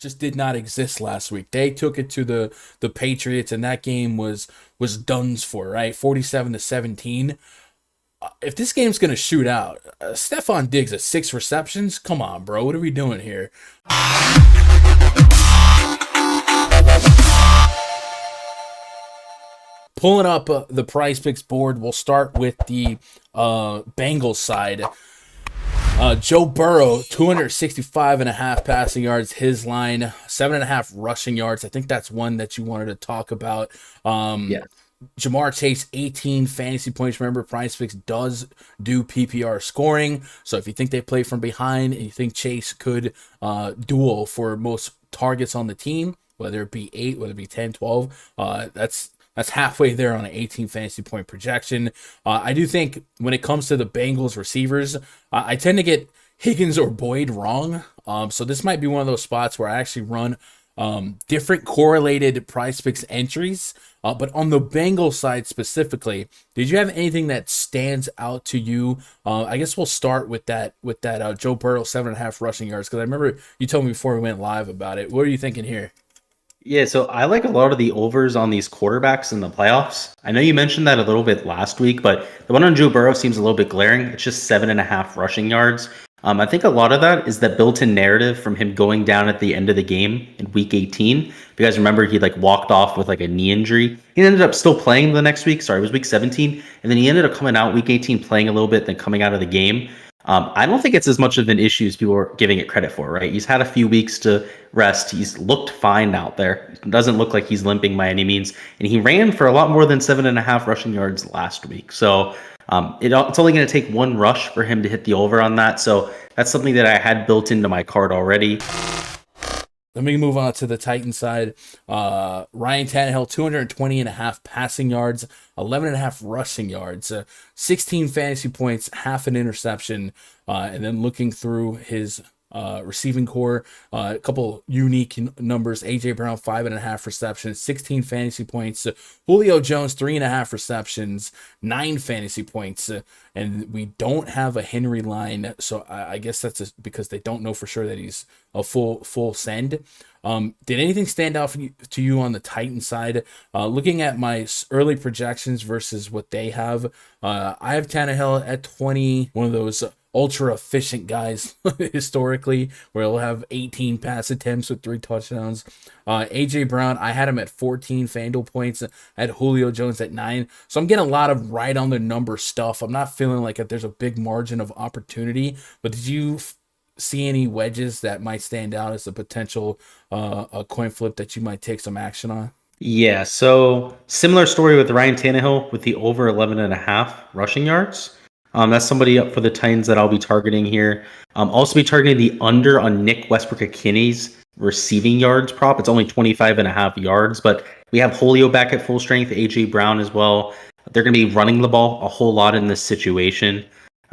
just did not exist last week. They took it to the Patriots, and that game was done for, right? 47-17. If this game's gonna shoot out, Stephon Diggs at 6 receptions. Come on, bro. What are we doing here? Pulling up the Prize Picks board, we'll start with the Bengals side. Joe Burrow, 265.5 passing yards, his line, 7.5 rushing yards. I think that's one that you wanted to talk about. Yeah. Jamar Chase, 18 fantasy points. Remember, PrizePicks does do PPR scoring. So if you think they play from behind and you think Chase could duel for most targets on the team, whether it be 8, whether it be 10, 12, that's halfway there on an 18 fantasy point projection. I do think when it comes to the Bengals receivers, I tend to get Higgins or Boyd wrong. So this might be one of those spots where I actually run different correlated PrizePicks entries. But on the Bengals side specifically, did you have anything that stands out to you? I guess we'll start with that Joe Burrow 7.5 rushing yards, because I remember you told me before we went live about it. What are you thinking here? Yeah, so I like a lot of the overs on these quarterbacks in the playoffs. I know you mentioned that a little bit last week, but the one on Joe Burrow seems a little bit glaring. It's just 7.5 rushing yards. I think a lot of that is that built-in narrative from him going down at the end of the game in week 18. If you guys remember, he walked off with a knee injury. He ended up still playing the next week. Sorry, it was week 17. And then he ended up coming out week 18 playing a little bit, then coming out of the game. I don't think it's as much of an issue as people are giving it credit for, right? He's had a few weeks to rest. He's looked fine out there. It doesn't look like he's limping by any means. And he ran for a lot more than 7.5 rushing yards last week. So it's only going to take one rush for him to hit the over on that. So that's something that I had built into my card already. Let me move on to the Titan side. Ryan Tannehill, 220.5 passing yards, 11.5 rushing yards, 16 fantasy points, half an interception. And then looking through his receiving core, a couple unique numbers. AJ Brown, 5.5 receptions, 16 fantasy points. Julio Jones, 3.5 receptions, 9 fantasy points. And we don't have a Henry line, so I guess that's just because they don't know for sure that he's a full send. Did anything stand out to you on the Titan side? Looking at my early projections versus what they have, I have Tannehill at 20, one of those ultra efficient guys historically, where he'll have 18 pass attempts with 3 touchdowns. AJ Brown, I had him at 14 FanDuel points, at Julio Jones at 9. So I'm getting a lot of right on the number stuff. I'm not feeling like there's a big margin of opportunity. But did you see any wedges that might stand out as a potential a coin flip that you might take some action on? Yeah, so similar story with Ryan Tannehill with the over 11.5 rushing yards. That's somebody up for the Titans that I'll be targeting here. Also be targeting the under on Nick Westbrook-Ikhines receiving yards prop. It's only 25.5 yards, but we have Julio back at full strength, AJ Brown as well. They're going to be running the ball a whole lot in this situation.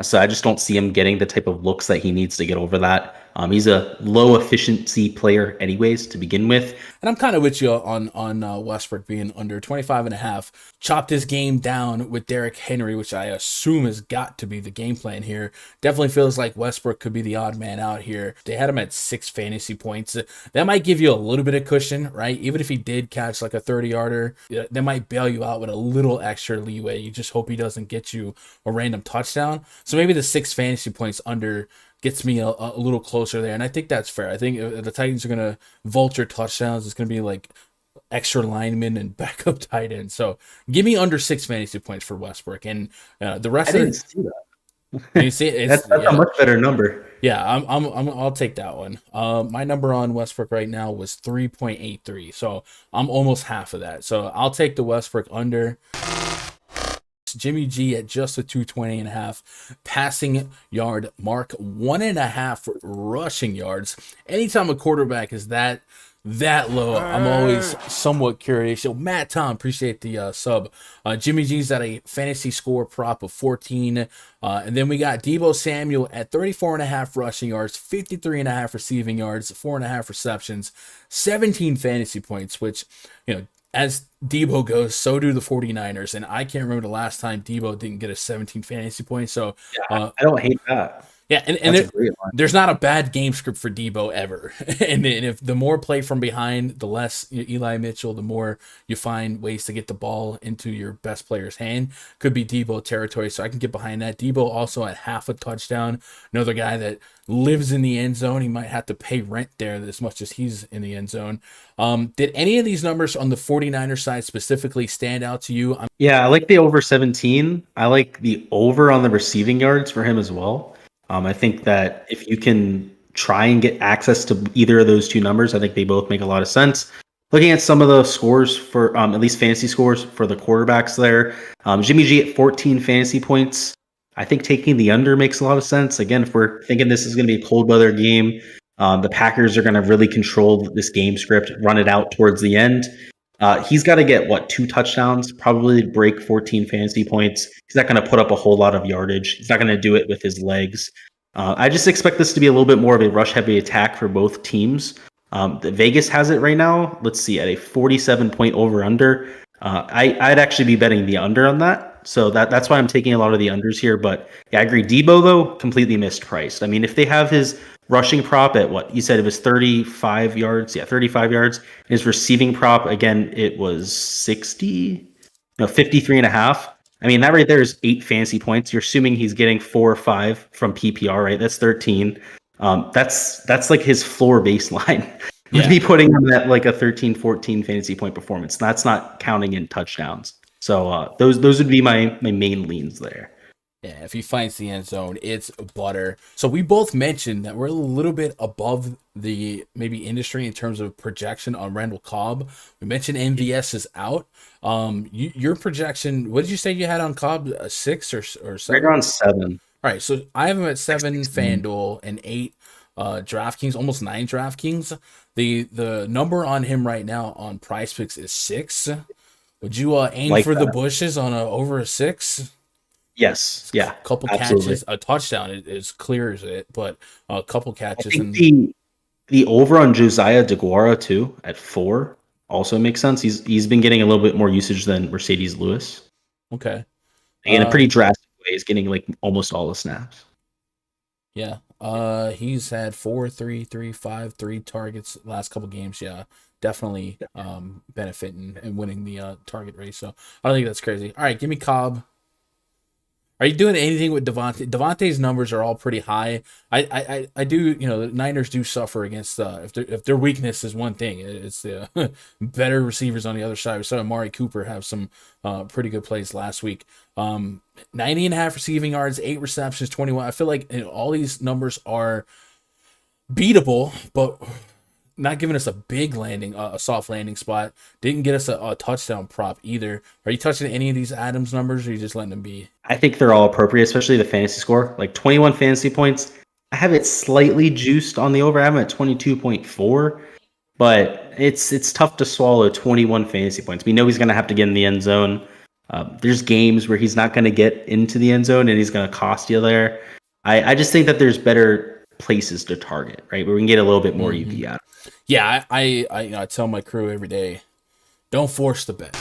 So I just don't see him getting the type of looks that he needs to get over that. He's a low efficiency player anyways to begin with. And I'm kind of with you on Westbrook being under 25.5. Chopped his game down with Derrick Henry, which I assume has got to be the game plan here. Definitely feels like Westbrook could be the odd man out here. They had him at 6 fantasy points. That might give you a little bit of cushion, right? Even if he did catch like a 30-yarder, that might bail you out with a little extra leeway. You just hope he doesn't get you a random touchdown. So maybe the 6 fantasy points under gets me a little closer there. And I think that's fair. I think if the Titans are going to vulture touchdowns, it's going to be like extra linemen and backup tight ends. So give me under 6 fantasy points for Westbrook. And the rest I of didn't it, see that. you see, That's a much better number. yeah, I'll take that one. My number on Westbrook right now was 3.83. So I'm almost half of that. So I'll take the Westbrook under. Jimmy G at just a 220.5 passing yard mark, 1.5 rushing yards. Anytime a quarterback is that low, I'm always somewhat curious. So Matt Tom, appreciate the sub. Jimmy G's at a fantasy score prop of 14. And then we got Debo Samuel at 34.5 rushing yards, 53.5 receiving yards, 4.5 receptions, 17 fantasy points, which, as Debo goes, so do the 49ers. And I can't remember the last time Debo didn't get a 17 fantasy points. So Yeah, I don't hate that. Yeah, and That's a great line. there's not a bad game script for Debo ever. And if the more play from behind, the less Eli Mitchell, the more you find ways to get the ball into your best player's hand. Could be Debo territory, so I can get behind that. Debo also at half a touchdown. Another guy that lives in the end zone. He might have to pay rent there as much as he's in the end zone. Did any of these numbers on the 49ers side specifically stand out to you? Yeah, I like the over 17. I like the over on the receiving yards for him as well. I think that if you can try and get access to either of those two numbers, I think they both make a lot of sense. Looking at some of the scores for at least fantasy scores for the quarterbacks there, Jimmy G at 14 fantasy points. I think taking the under makes a lot of sense. Again, if we're thinking this is going to be a cold weather game, the Packers are going to really control this game script, run it out towards the end. He's got to get, 2 touchdowns, probably break 14 fantasy points. He's not going to put up a whole lot of yardage. He's not going to do it with his legs. I just expect this to be a little bit more of a rush-heavy attack for both teams. The Vegas has it right now. Let's see, at a 47-point over-under. I'd actually be betting the under on that. So that's why I'm taking a lot of the unders here. But yeah, I agree. Debo, though, completely mispriced. I mean, if they have his rushing prop at what you said, it was 35 yards. Yeah, 35 yards. His receiving prop, again, it was 53 and a half. I mean, that right there is 8 fantasy points. You're assuming he's getting 4 or 5 from PPR, right? That's 13. That's like his floor baseline. Would be putting him at like a 13, 14 fantasy point performance. That's not counting in touchdowns. So those would be my main leans there. Yeah, if he finds the end zone, it's butter. So we both mentioned that we're a little bit above the maybe industry in terms of projection on Randall Cobb. We mentioned MVS is out. Your projection, what did you say you had on Cobb? A 6 or 7? Right around 7. All right, so I have him at 7 FanDuel and 8 DraftKings, almost 9 DraftKings. The number on him right now on PrizePicks is 6. Would you aim like for that. the bushes on over a 6? Yes. Yeah. A couple absolutely. catches, a touchdown is clear as it, but a couple catches. I think the over on Josiah DeGuara too at 4 also makes sense. He's been getting a little bit more usage than Mercedes Lewis. Okay. In a pretty drastic way. He's getting like almost all the snaps. Yeah. He's had 4, 3, 3, 5, 3 targets last couple games. Yeah. Definitely benefiting and winning the target race. So I think that's crazy. All right, give me Cobb. Are you doing anything with Devontae? Devontae's numbers are all pretty high. I do, the Niners do suffer against if their weakness is one thing, it's the better receivers on the other side. We saw Amari Cooper have some pretty good plays last week. 90.5 receiving yards, 8 receptions, 21. I feel like all these numbers are beatable, but not giving us a big landing, a soft landing spot. Didn't get us a touchdown prop either. Are you touching any of these Adams numbers, or are you just letting them be? I think they're all appropriate, especially the fantasy score. Like 21 fantasy points. I have it slightly juiced on the over. I have it at 22.4, but it's tough to swallow 21 fantasy points. We know he's going to have to get in the end zone. There's games where he's not going to get into the end zone and he's going to cost you there. I just think that there's better places to target, right? Where we can get a little bit more UV out. Yeah, I tell my crew every day, don't force the bet.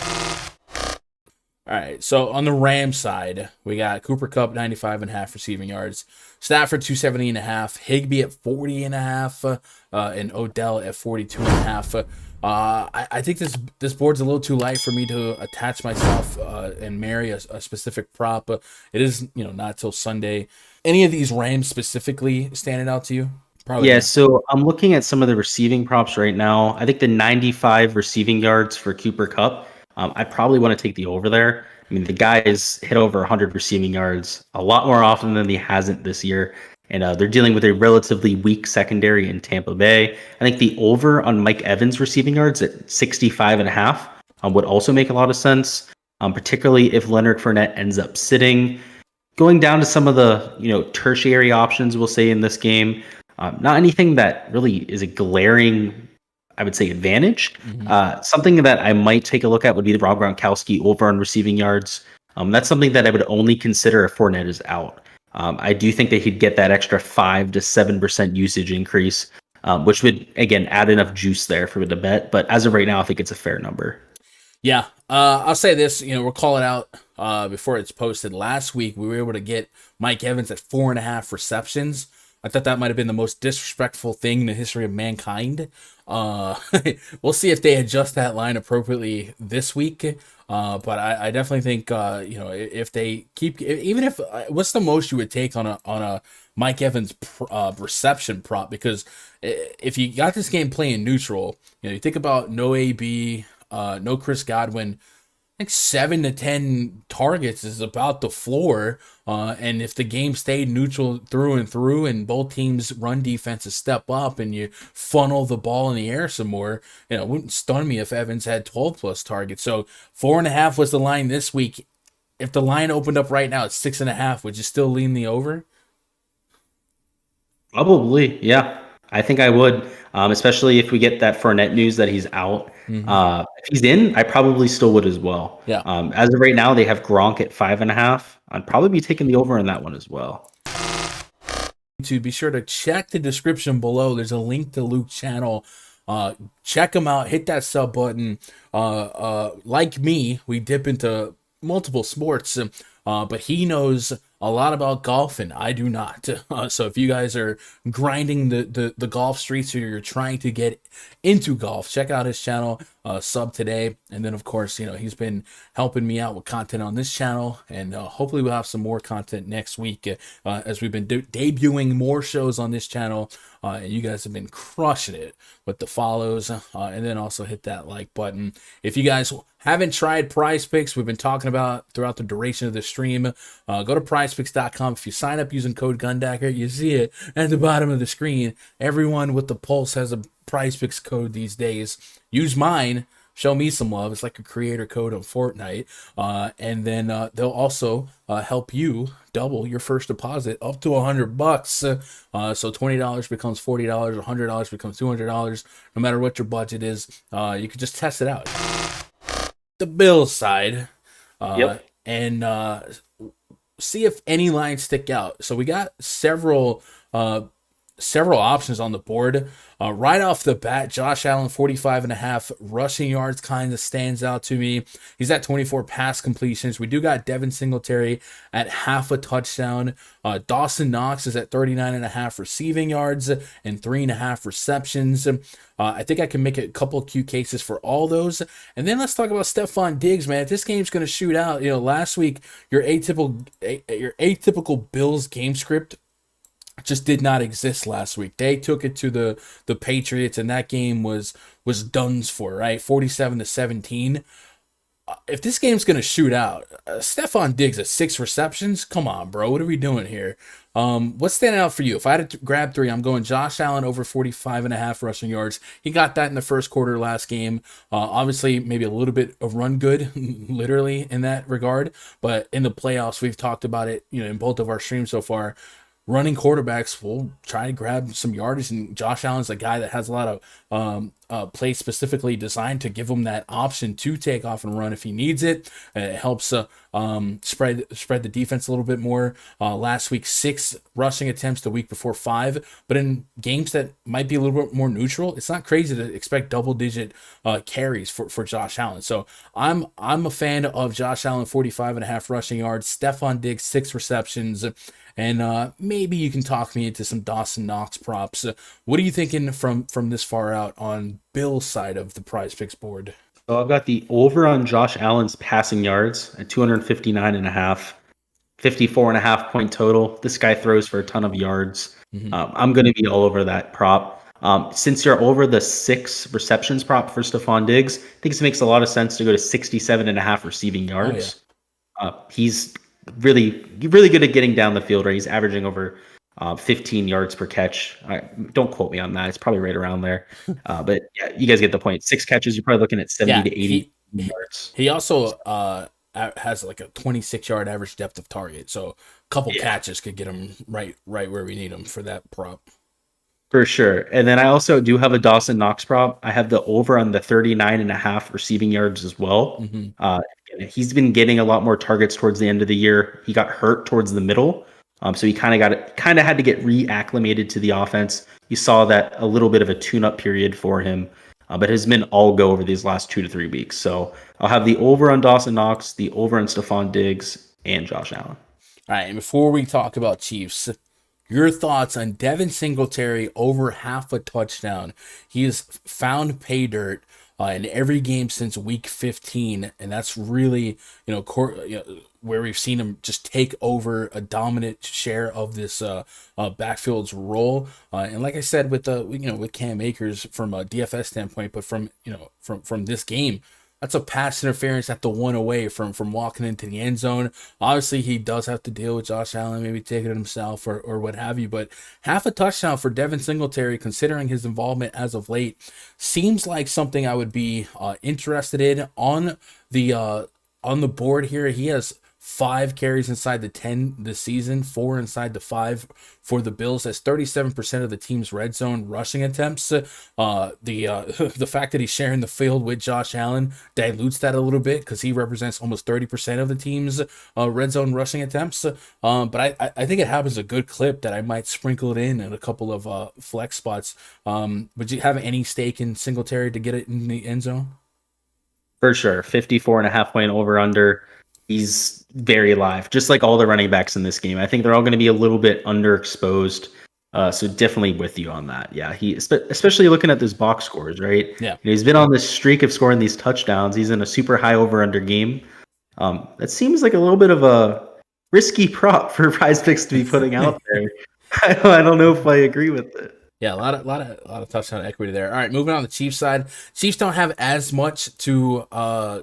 All right, so on the Rams side, we got Cooper Kupp 95.5 receiving yards, Stafford 270.5, Higbee at 40.5, and Odell at 42.5. I think this board's a little too light for me to attach myself and marry a specific prop. It is not till Sunday. Any of these Rams specifically standing out to you? Probably. Yeah, so I'm looking at some of the receiving props right now. I think the 95 receiving yards for Cooper Kupp, I probably want to take the over there. I mean, the guy has hit over 100 receiving yards a lot more often than he hasn't this year. And they're dealing with a relatively weak secondary in Tampa Bay. I think the over on Mike Evans receiving yards at 65.5 would also make a lot of sense, particularly if Leonard Fournette ends up sitting. Going down to some of the tertiary options, we'll say, in this game. Not anything that really is a glaring, I would say, advantage. Something that I might take a look at would be the Rob Gronkowski over on receiving yards. That's something that I would only consider if Fournette is out. I do think that he'd get that extra 5 to 7% usage increase, which would, again, add enough juice there for me to bet. But as of right now, I think it's a fair number. Yeah, I'll say this. We'll call it out. before it's posted. Last week, we were able to get Mike Evans at 4.5 receptions. I thought that might have been the most disrespectful thing in the history of mankind. We'll see if they adjust that line appropriately this week. But I definitely think if they keep, even if what's the most you would take on a Mike Evans reception prop? Because if you got this game playing neutral, you think about no AB, no Chris Godwin. I think 7 to 10 targets is about the floor. And if the game stayed neutral through and through and both teams' run defenses step up and you funnel the ball in the air some more, it wouldn't stun me if Evans had 12 plus targets. So 4.5 was the line this week. If the line opened up right now at 6.5, would you still lean the over? Probably, yeah. I think I would, especially if we get that Fournette news that he's out. If he's in, I probably still would as well. Yeah. As of right now, they have Gronk at 5.5. I'd probably be taking the over on that one as well. To be sure to check the description below. There's a link to Luke's channel. Check him out. Hit that sub button. Like me, we dip into multiple sports, but he knows a lot about golf and I do not. So if you guys are grinding the golf streets or you're trying to get into golf, check out his channel, sub today. And then of course, he's been helping me out with content on this channel, and hopefully we'll have some more content next week as we've been debuting more shows on this channel. And you guys have been crushing it with the follows, and then also hit that like button. If you guys haven't tried PrizePicks, we've been talking about throughout the duration of the stream, go to PrizePicks.com. If you sign up using code Gundacker, you see it at the bottom of the screen. Everyone with the pulse has a PrizePicks code these days. Use mine. Show me some love. It's like a creator code on Fortnite. And then they'll also help you double your first deposit up to $100. So $20 becomes $40, $100 becomes $200. No matter what your budget is, you can just test it out. The Bills side, and see if any lines stick out. So we got several options on the board. Right off the bat, Josh Allen, 45.5 rushing yards kind of stands out to me. He's at 24 pass completions. We do got Devin Singletary at half a touchdown. Dawson Knox is at 39.5 receiving yards and 3.5 receptions. I think I can make a couple of cute cases for all those. And then let's talk about Stephon Diggs, man. If this game's going to shoot out, last week, your atypical Bills game script just did not exist last week. They took it to the Patriots, and that game was done for, right? 47-17. If this game's going to shoot out, Stephon Diggs at 6 receptions? Come on, bro. What are we doing here? What's standing out for you? If I had to grab 3, I'm going Josh Allen over 45.5 rushing yards. He got that in the first quarter last game. Obviously, maybe a little bit of run good, literally, in that regard. But in the playoffs, we've talked about it, in both of our streams so far. Running quarterbacks will try to grab some yardage, and Josh Allen's a guy that has a lot of plays specifically designed to give him that option to take off and run if he needs it. It helps spread the defense a little bit more. Last week, 6 rushing attempts, the week before 5. But in games that might be a little bit more neutral, it's not crazy to expect double-digit carries for Josh Allen. So I'm a fan of Josh Allen, 45.5 rushing yards, Stephon Diggs, 6 receptions. And maybe you can talk me into some Dawson Knox props. What are you thinking from this far out on Bill's side of the PrizePicks board? So I've got the over on Josh Allen's passing yards at 259.5, 54.5 point total. This guy throws for a ton of yards. I'm going to be all over that prop. Since you're over the 6 receptions prop for Stephon Diggs, I think it makes a lot of sense to go to 67.5 receiving yards. He's really good at getting down the field, right? He's averaging over 15 yards per catch. Don't quote me on that. It's probably right around there. But yeah, you guys get the point. 6 catches, you're probably looking at 70 to 80 yards. He also has like a 26-yard average depth of target. So a couple catches could get him right where we need him for that prop. For sure. And then I also do have a Dawson Knox prop. I have the over on the 39.5 receiving yards as well. He's been getting a lot more targets towards the end of the year. He got hurt towards the middle. So he kind of had to get reacclimated to the offense. You saw that a little bit of a tune-up period for him. but has been all go over these last 2 to 3 weeks. So I'll have the over on Dawson Knox, the over on Stephon Diggs, and Josh Allen. All right, and before we talk about Chiefs, your thoughts on Devin Singletary over half a touchdown. He has found pay dirt in every game since week 15, and that's really, where we've seen him just take over a dominant share of this backfield's role. And like I said, with Cam Akers from a DFS standpoint, but from this game, that's a pass interference at the one away from walking into the end zone. Obviously, he does have to deal with Josh Allen, maybe taking it himself or what have you. But half a touchdown for Devin Singletary, considering his involvement as of late, seems like something I would be interested in on the board here. He has 5 carries inside the 10 this season, 4 inside the 5 for the Bills. That's 37% of the team's red zone rushing attempts. The fact that he's sharing the field with Josh Allen dilutes that a little bit because he represents almost 30% of the team's red zone rushing attempts. But I think it happens a good clip that I might sprinkle it in a couple of flex spots. Would you have any stake in Singletary to get it in the end zone? For sure. 54.5 point over under. He's very live, just like all the running backs in this game. I think they're all going to be a little bit underexposed. So definitely with you on that. Yeah, especially looking at those box scores, right? Yeah. He's been on this streak of scoring these touchdowns. He's in a super high over under game. That seems like a little bit of a risky prop for PrizePicks to be putting out there. I don't know if I agree with it. Yeah, a lot of touchdown equity there. All right, moving on to the Chiefs side. Chiefs don't have as much to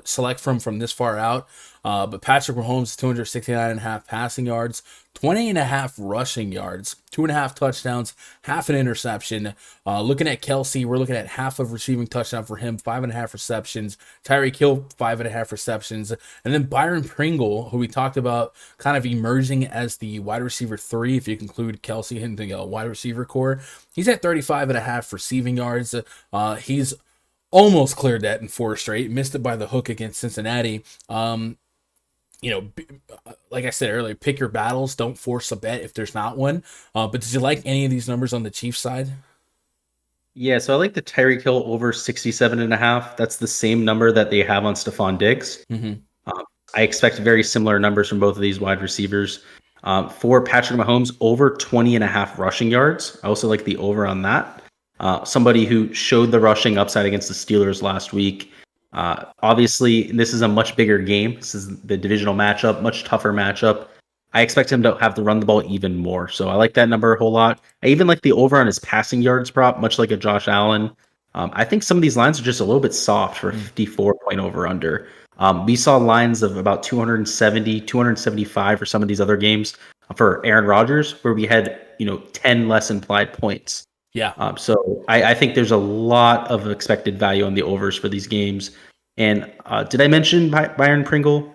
select from this far out. But Patrick Mahomes, 269.5 passing yards, 20.5 rushing yards, 2.5 touchdowns, half an interception. Looking at Kelsey, we're looking at half of receiving touchdown for him, 5.5 receptions. Tyreek Hill, 5.5 receptions. And then Byron Pringle, who we talked about kind of emerging as the wide receiver 3, if you include Kelsey in the wide receiver core. He's at 35.5 receiving yards. He's almost cleared that in 4 straight. Missed it by the hook against Cincinnati. Like I said earlier, pick your battles. Don't force a bet if there's not one. But did you like any of these numbers on the Chiefs side? Yeah, so I like the Tyreek Hill over 67.5. That's the same number that they have on Stephon Diggs. Mm-hmm. I expect very similar numbers from both of these wide receivers. For Patrick Mahomes, over 20.5 rushing yards. I also like the over on that. Somebody who showed the rushing upside against the Steelers last week. Obviously, this is a much bigger game. This is the divisional matchup, much tougher matchup. I expect him to have to run the ball even more. So I like that number a whole lot. I even like the over on his passing yards prop, much like a Josh Allen. I think some of these lines are just a little bit soft for 54 point over under. We saw lines of about 270, 275 for some of these other games for Aaron Rodgers, where we had 10 less implied points. Yeah. So I think there's a lot of expected value on the overs for these games. And did I mention Byron Pringle?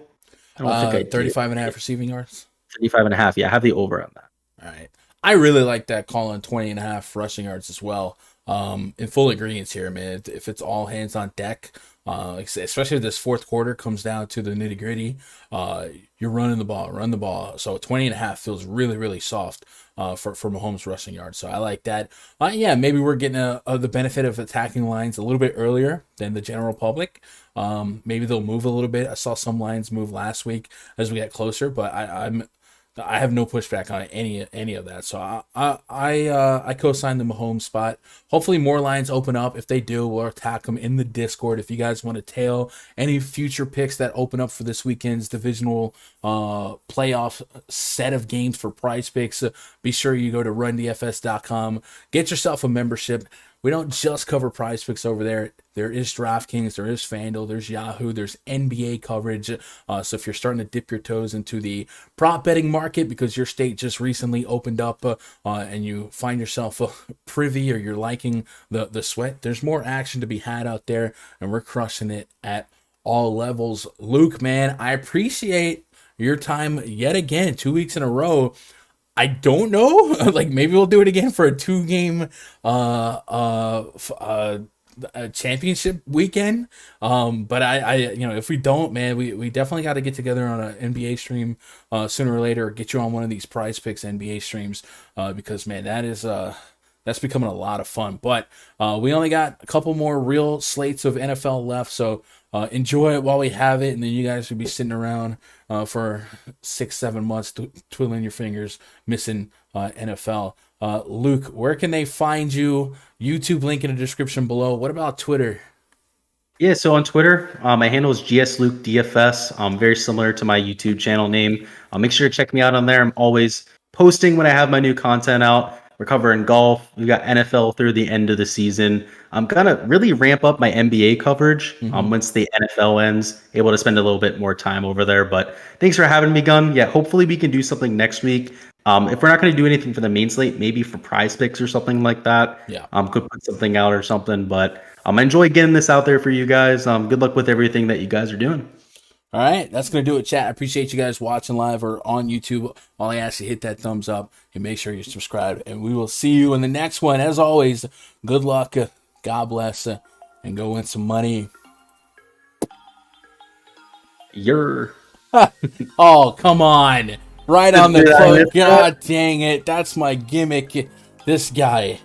I don't think I 35.5 receiving yards. 35.5. Yeah, I have the over on that. All right. I really like that call on 20.5 rushing yards as well. In full agreement here, man. If it's all hands on deck, especially if this fourth quarter comes down to the nitty gritty, you're run the ball. So 20.5 feels really, really soft for Mahomes rushing yards. So I like that. Yeah, maybe we're getting the benefit of attacking lines a little bit earlier than the general public. Maybe they'll move a little bit. I saw some lines move last week as we get closer, but I have no pushback on any of that. So I co-sign the Mahomes spot. Hopefully more lines open up. If they do, we'll attack them in the Discord. If you guys want to tail any future picks that open up for this weekend's divisional playoff set of games for PrizePicks, be sure you go to rundfs.com. Get yourself a membership. We don't just cover PrizePicks over there. There is DraftKings, there is FanDuel, there's Yahoo, there's NBA coverage. So if you're starting to dip your toes into the prop betting market because your state just recently opened up and you find yourself privy or you're liking the sweat, there's more action to be had out there, and we're crushing it at all levels. Luke, man, I appreciate your time yet again, 2 weeks in a row. I don't know. Like maybe we'll do it again for a 2-game championship weekend. But I if we don't, man, we definitely got to get together on an NBA stream sooner or later. Or get you on one of these PrizePicks NBA streams because man, that That's becoming a lot of fun. But we only got a couple more real slates of NFL left, so enjoy it while we have it, and then you guys will be sitting around for 6-7 months twiddling your fingers, missing NFL. Luke, where can they find you? YouTube link in the description below. What about Twitter? Yeah, so on Twitter, my handle is GSLuke DFS, very similar to my YouTube channel name. Make sure to check me out on there. I'm always posting when I have my new content out. We're covering golf. We've got NFL through the end of the season. I'm gonna really ramp up my NBA coverage once the NFL ends. Able to spend a little bit more time over there. But thanks for having me, Gun. Yeah, hopefully we can do something next week. If we're not going to do anything for the main slate, maybe for prize picks or something like that. Yeah. Could put something out or something. But I enjoy getting this out there for you guys. Good luck with everything that you guys are doing. All right, that's going to do it, chat. I appreciate you guys watching live or on YouTube. All I ask you, hit that thumbs up and make sure you're subscribed. And we will see you in the next one. As always, good luck, God bless, and go win some money. Oh, come on. Right on the cloak. God dang it. That's my gimmick. This guy.